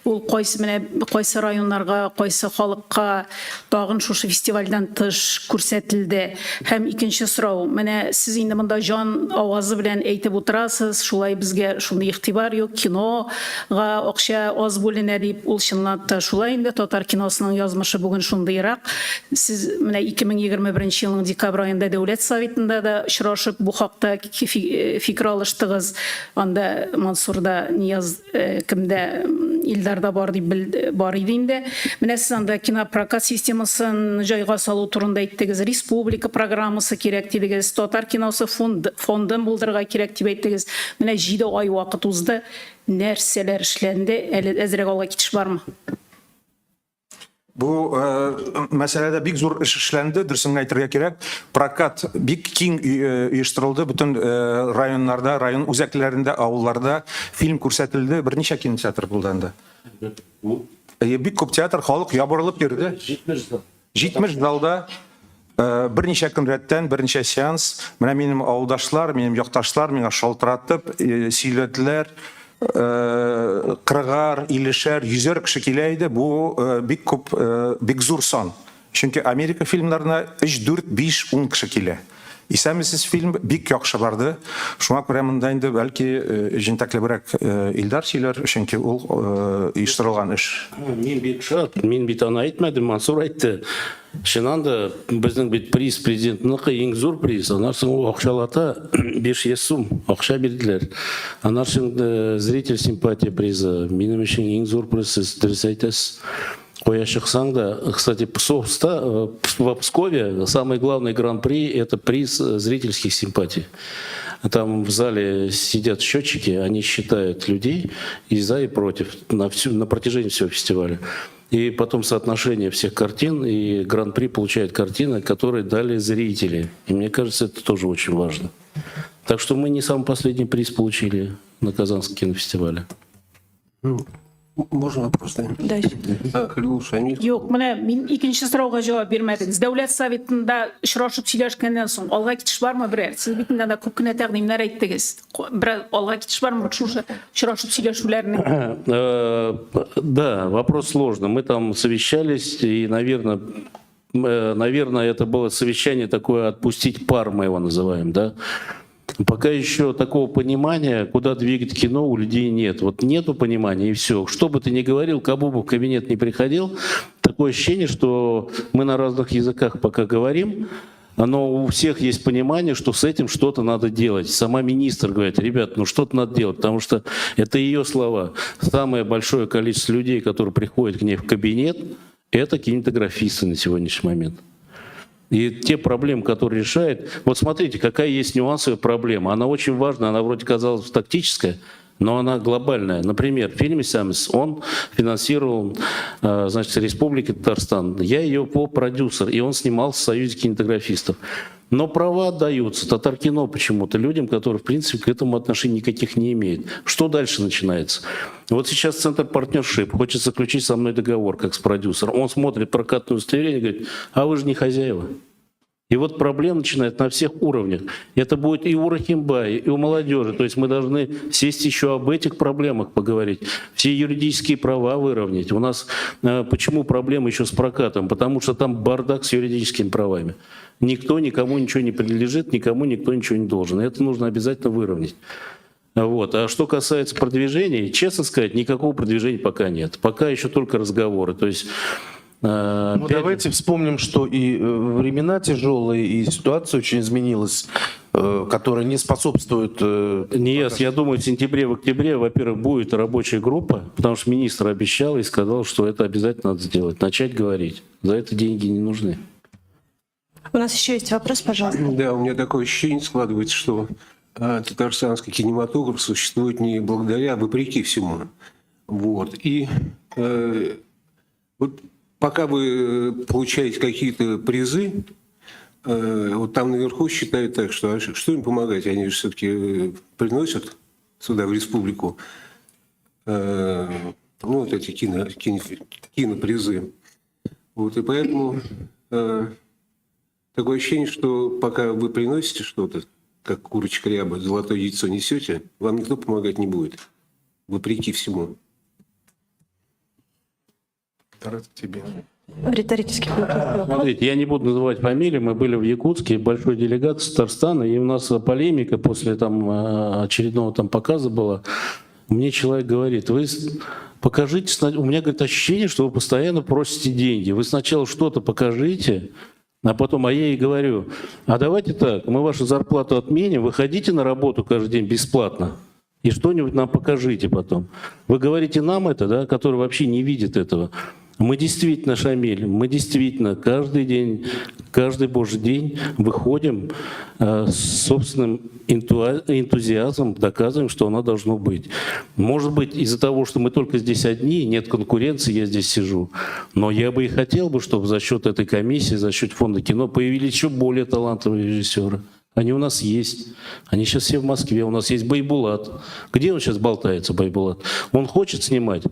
ул кайсы районнарга, кайсы халыкка тагын шушы фестивальдән тыш күрсәтелде. Һәм икенче сорау, менә сез инде монда җан авазы белән әйтеп утырасыз, шулай безгә шундый игътибар юк, кинога акча аз бүленә дип, ул чынлап та шулай инде татар киносының язмышы бүген шундыйрак. Сез менә 2021 елның декабрь аенда Дәүләт Советында да очрашып бу хакта фикер алыштыгыз. Анда Мансурда, Нияз кемдә Илдарда бар дип бар иде инде. Менә сез анда кинопрокат системасын җайга салу турында әйттегез, республика программасы кирәк дидегез, татар киносы фондын булдырырга кирәк дип әйттегез. Менә 7 ай вакыт узды. Нәрсәләр эшләнде? Әле әзрәк алга китеш бармы? Бу мәсьәләдә бик зур эш эшләнде, дөресен әйтергә кирәк. Прокат бик киң оештырылды, бөтен районнарда, район үзәкләрендә, авылларда фильм күрсәтелде. Берничә кинотеатр булды анда. Бик күп театр, халык ябырылып йөрде. 70 залда берничә көн рәттән, берничә сеанс. Менә минем авылдашлар, минем якташлар миңа шалтыратып сөйләделәр. 40-ар, 50-шәр, 100-әр кеше килә иде. Бу бик күп, бик зур сан. Чөнки Америка фильмнарына 3, 4, 5, 10 кеше килә. Исәмсез фильм бик яхшы барды. Шуңа күрә монда инде бәлки җентәклебрәк Илдар сөйләр, чөнки ул оештырылган эш. Мин бит шат, мин бит аны әйтмәдем, Мансур әйтте. Шынанда безнең бит приз президентныкы иң зур приз. Анарсын ул акчалата 500 сум акча бирделәр. Анарсын зритель симпатия призы. Минем өчен иң зур приз, сез дөрес әйтәсез. Коя чыксаң да, кстати, в Пскове самый главный гран-при — это приз зрительских симпатий. Там в зале сидят счетчики, они считают людей и за, и против на протяжении всего фестиваля. И потом соотношение всех картин, и гран-при получает картины, которые дали зрители. И мне кажется, это тоже очень важно. Так что мы не самый последний приз получили на Казанском кинофестивале. Можно вопрос? Дальше. Халил Шамиль. Юк, менә мин икенче сорауга җавап бирмәдегез. Дәүләт Советында очрашып сөйләшкәннән соң алга китеш бармы берәр? Сез бит инде күп кенә тәкъдимнәр әйттегез. Бер алга китеш бармы шушы очрашып сөйләшүләрне? Да, вопрос сложный. Мы там совещались, и, наверное, это было совещание такое «отпустить пар», мы его называем, да? Пока еще такого понимания, куда двигать кино, у людей нет. Вот нету понимания, и все. Что бы ты ни говорил, кому бы в кабинет не приходил, такое ощущение, что мы на разных языках пока говорим, но у всех есть понимание, что с этим что-то надо делать. Сама министр говорит: ребят, ну что-то надо делать, потому что это ее слова. Самое большое количество людей, которые приходят к ней в кабинет, это кинематографисты на сегодняшний момент. И те проблемы, которые решает... Вот смотрите, какая есть нюансовая проблема. Она очень важна, она вроде казалась тактическая, но она глобальная. Например, фильм «Исямес», он финансировал, значит, Республики Татарстан. Я ее продюсер, и он снимал в Союзе кинематографистов. Но права отдаются Татаркино почему-то людям, которые, в принципе, к этому отношения никаких не имеют. Что дальше начинается? Вот сейчас Центр партнершип хочет заключить со мной договор, как с продюсером. Он смотрит прокатное удостоверение и говорит: а вы же не хозяева. И вот проблема начинается на всех уровнях. Это будет и у Рахимбая, и у молодежи. То есть мы должны сесть еще об этих проблемах поговорить. Все юридические права выровнять. У нас почему проблема еще с прокатом? Потому что там бардак с юридическими правами. Никто никому ничего не принадлежит, никому никто ничего не должен. И это нужно обязательно выровнять. Вот. А что касается продвижения, честно сказать, никакого продвижения пока нет. Пока еще только разговоры. То есть Ну, давайте вспомним, что и времена тяжелые, и ситуация очень изменилась, которая не способствует... Нет, я думаю, в сентябре, в октябре, во-первых, будет рабочая группа, потому что министр обещал и сказал, что это обязательно надо сделать, начать говорить. За это деньги не нужны. У нас еще есть вопрос, пожалуйста. Да, у меня такое ощущение складывается, что татарстанский кинематограф существует не благодаря, а вопреки всему. Вот. И вот пока вы получаете какие-то призы, вот там наверху считают так, что что им помогать? Они же все-таки приносят сюда, в республику, ну, вот эти кинопризы. Вот, и поэтому такое ощущение, что пока вы приносите что-то, как курочка ряба, золотое яйцо несете, вам никто помогать не будет, вопреки всему. Тебе. Риторический вопрос. Смотрите, я не буду называть фамилии, мы были в Якутске, большой делегации Татарстана, и у нас полемика после там очередного там показа была. Мне человек говорит: вы покажите, у меня, говорит, ощущение, что вы постоянно просите деньги. Вы сначала что-то покажите, а потом, а я ей говорю: а давайте так, мы вашу зарплату отменим, вы ходите на работу каждый день бесплатно и что-нибудь нам покажите потом. Вы говорите нам это, да, который вообще не видит этого. Мы действительно, Шамиль, мы действительно каждый день, каждый божий день выходим с собственным энтузиазмом, доказываем, что оно должно быть. Может быть, из-за того, что мы только здесь одни, нет конкуренции, я здесь сижу. Но я бы и хотел бы, чтобы за счет этой комиссии, за счет фонда кино появились еще более талантливые режиссеры. Они у нас есть. Они сейчас все в Москве. У нас есть Байбулат. Где он сейчас болтается, Байбулат? Он хочет снимать,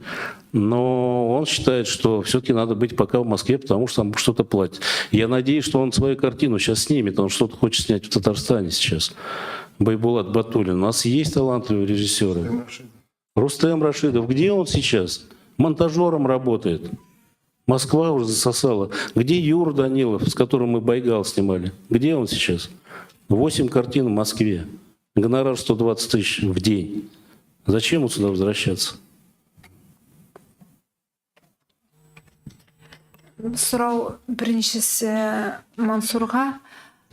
но он считает, что все-таки надо быть пока в Москве, потому что там что-то платят. Я надеюсь, что он свою картину сейчас снимет. Он что-то хочет снять в Татарстане сейчас. Байбулат Батуллин. У нас есть талантливые режиссеры. Рустем Рашидов. Где он сейчас? Монтажером работает. Москва уже засосала. Где Юра Данилов, с которым мы Байгал снимали? Где он сейчас? 8 картин в Москве. Гонорар 120 тысяч в день. Зачем ему сюда возвращаться? Сұрау біріншісі Мансурға.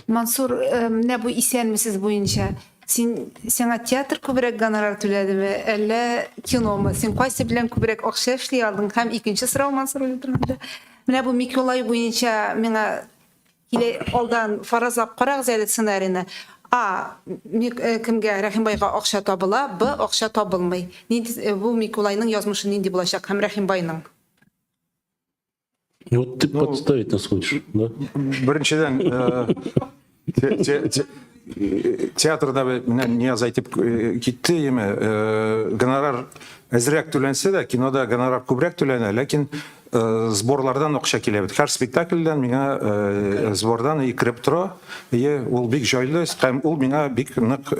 Мансур, не bu исәнмесез бойынша сеңа театр күбрәк гонорар түләде ме, әллә кино му? Сен кайсы белән күбрәк акча эшли алдың? Һәм икенче сорау Мансур белдергәндә. Менә бу Миколай буенча миңа киле алдан фаразлап карагыз әле сценарийны. А, кемгә Рәхимбайга акча табыла, Б акча табылмый. Бу Миколайның язмышы нинди булачак һәм Рәхимбайның? Вот ты подставить нас хочешь, да? Біріншіден, театрда не азайтып кетті еме, гонорар әзірек төленсе де, кинода гонорар көбірек төлене, ләкин сборлардан оқша келебет. Һәр спектакльдән миңа сбордан кіріп тұра, ол бик жайлы, ол миңа бик нык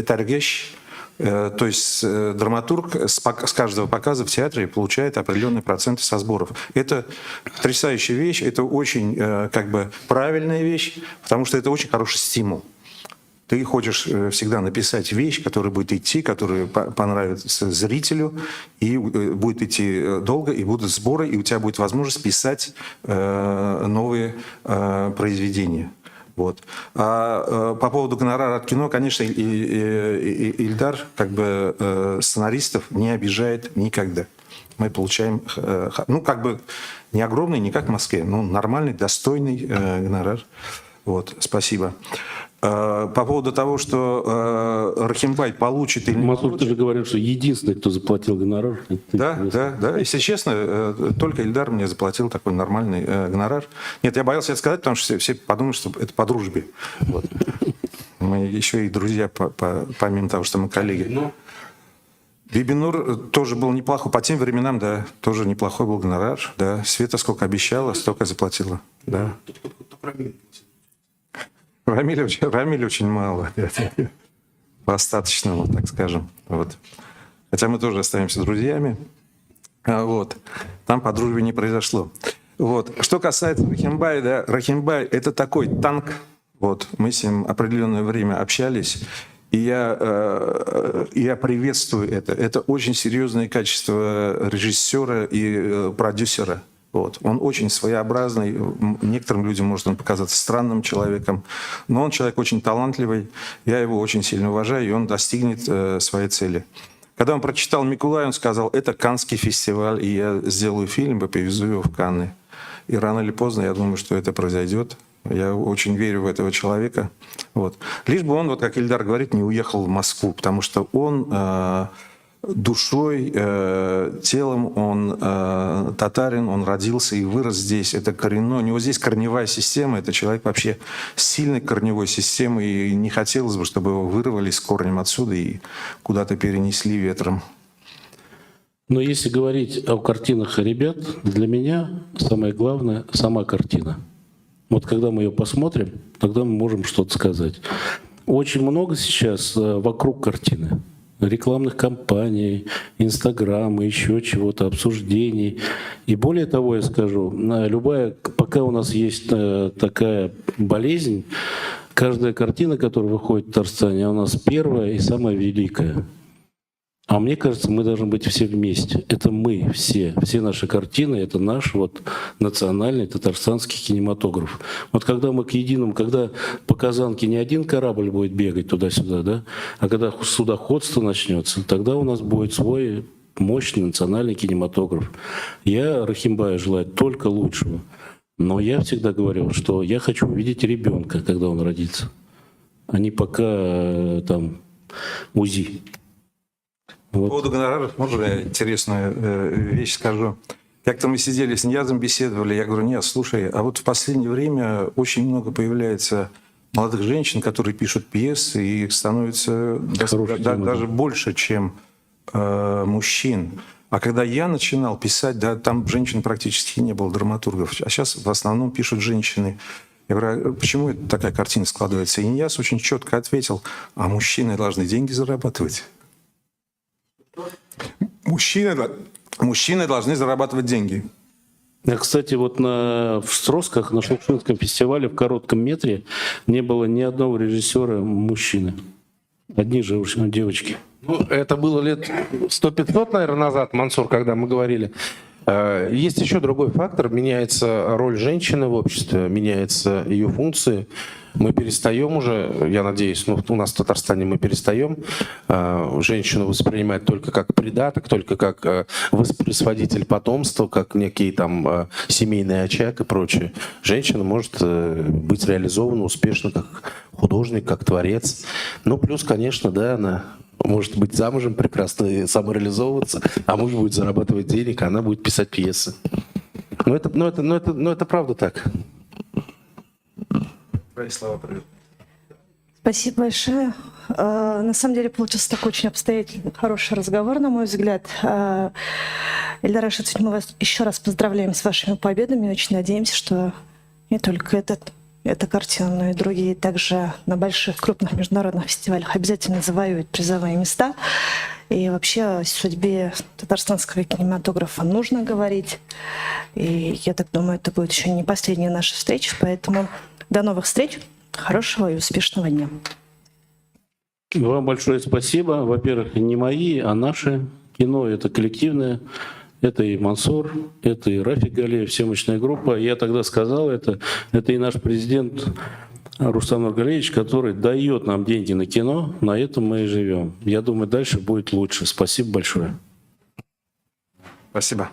этәргеш. То есть драматург с каждого показа в театре получает определенный процент со сборов. Это потрясающая вещь, это очень как бы правильная вещь, потому что это очень хороший стимул. Ты хочешь всегда написать вещь, которая будет идти, которая понравится зрителю, и будет идти долго, и будут сборы, и у тебя будет возможность писать новые произведения. Вот. А по поводу гонорара от кино, конечно, Ильдар как бы сценаристов не обижает никогда. мы получаем, ну, как бы не огромный, не как в Москве, но нормальный, достойный гонорар. Вот, спасибо. По поводу того, что Рахимбай получит или не Мансур, получит. ты же говорил, что единственный, кто заплатил гонорар. это ты. Да. Если честно, только Ильдар мне заплатил такой нормальный гонорар. Нет, я боялся это сказать, потому что все подумают, что это по дружбе. Вот. Мы еще и друзья, помимо того, что мы коллеги. Бибинур тоже был неплохой. По тем временам, да, тоже неплохой был гонорар. Да. Света сколько обещала, столько заплатила. Да. Рамиль очень мало. По остаточному, так скажем. Вот. Хотя мы тоже остаемся друзьями. Вот. Там по дружбе не произошло. Вот. Что касается Рахимбая, да, Рахимбай — это такой танк. Вот. Мы с ним определенное время общались. И я приветствую это. Это очень серьезные качества режиссера и продюсера. Вот. Он очень своеобразный. Некоторым людям может он показаться странным человеком, но он человек очень талантливый. Я его очень сильно уважаю, и он достигнет своей цели. Когда он прочитал «Микулай», он сказал: это Каннский фестиваль, и я сделаю фильм и повезу его в Канны. И рано или поздно, я думаю, что это произойдет. Я очень верю в этого человека. Вот. Лишь бы он, вот как Ильдар говорит, не уехал в Москву, потому что он душой, телом, он татарин, он родился и вырос здесь. Это коренной. У него здесь корневая система. Это человек вообще с сильной корневой системой. И не хотелось бы, чтобы его вырвали с корнем отсюда и куда-то перенесли ветром. Но если говорить о картинах ребят, для меня самое главное — сама картина. Вот когда мы ее посмотрим, тогда мы можем что-то сказать. Очень много сейчас вокруг картины. Рекламных кампаний, Инстаграма, еще чего-то, обсуждений. И более того, я скажу, пока у нас есть такая болезнь, каждая картина, которая выходит в Татарстане, у нас первая и самая великая. А мне кажется, мы должны быть все вместе. Это мы все. Все наши картины — это наш вот национальный татарстанский кинематограф. Вот когда мы к единому, когда по Казанке не один корабль будет бегать туда-сюда, да, а когда судоходство начнется, тогда у нас будет свой мощный национальный кинематограф. Я Рахимбаю желаю только лучшего. Но я всегда говорил, что я хочу увидеть ребенка, когда он родится, а не пока там УЗИ. По поводу гонораров, можно я интересную вещь скажу? Как-то мы сидели с Ниязом, беседовали, я говорю: нет, слушай, а вот в последнее время очень много появляется молодых женщин, которые пишут пьесы, и их становится даже больше, чем мужчин. А когда я начинал писать, да, там женщин практически не было, драматургов, а сейчас в основном пишут женщины. Я говорю: а почему такая картина складывается? И Нияз очень четко ответил: а мужчины должны деньги зарабатывать. Мужчины должны зарабатывать деньги. Кстати, вот в Стросках, на Шукшинском фестивале в коротком метре не было ни одного режиссера мужчины. Одни же девочки. Ну, это было лет 100-500, наверное, назад, Мансур, когда мы говорили. Есть еще другой фактор. Меняется роль женщины в обществе, меняются ее функции. Мы перестаем уже, я надеюсь, у нас в Татарстане мы перестаем женщину воспринимать только как придаток, только как воспроизводитель потомства, как некий там семейный очаг и прочее. Женщина может быть реализована успешно как художник, как творец. Ну, плюс, конечно, да, она может быть замужем, прекрасно самореализовываться, а муж будет зарабатывать денег, а она будет писать пьесы. Но это правда так. Спасибо большое. На самом деле получился такой очень обстоятельный, хороший разговор, на мой взгляд. Ильдар Рашидович, мы вас еще раз поздравляем с вашими победами. Очень надеемся, что не только эта картина, но и другие также на больших, крупных международных фестивалях обязательно завоюют призовые места. И вообще о судьбе татарстанского кинематографа нужно говорить. И я так думаю, это будет еще не последняя наша встреча. Поэтому до новых встреч, хорошего и успешного дня. Вам большое спасибо. Во-первых, не мои, а наши. Кино — это коллективное. Это и Мансур, это и Рафик Галеев, съемочная группа. Я тогда сказал это и наш президент Рустам Нургалиевич, который дает нам деньги на кино. На этом мы и живем. Я думаю, дальше будет лучше. Спасибо большое. Спасибо.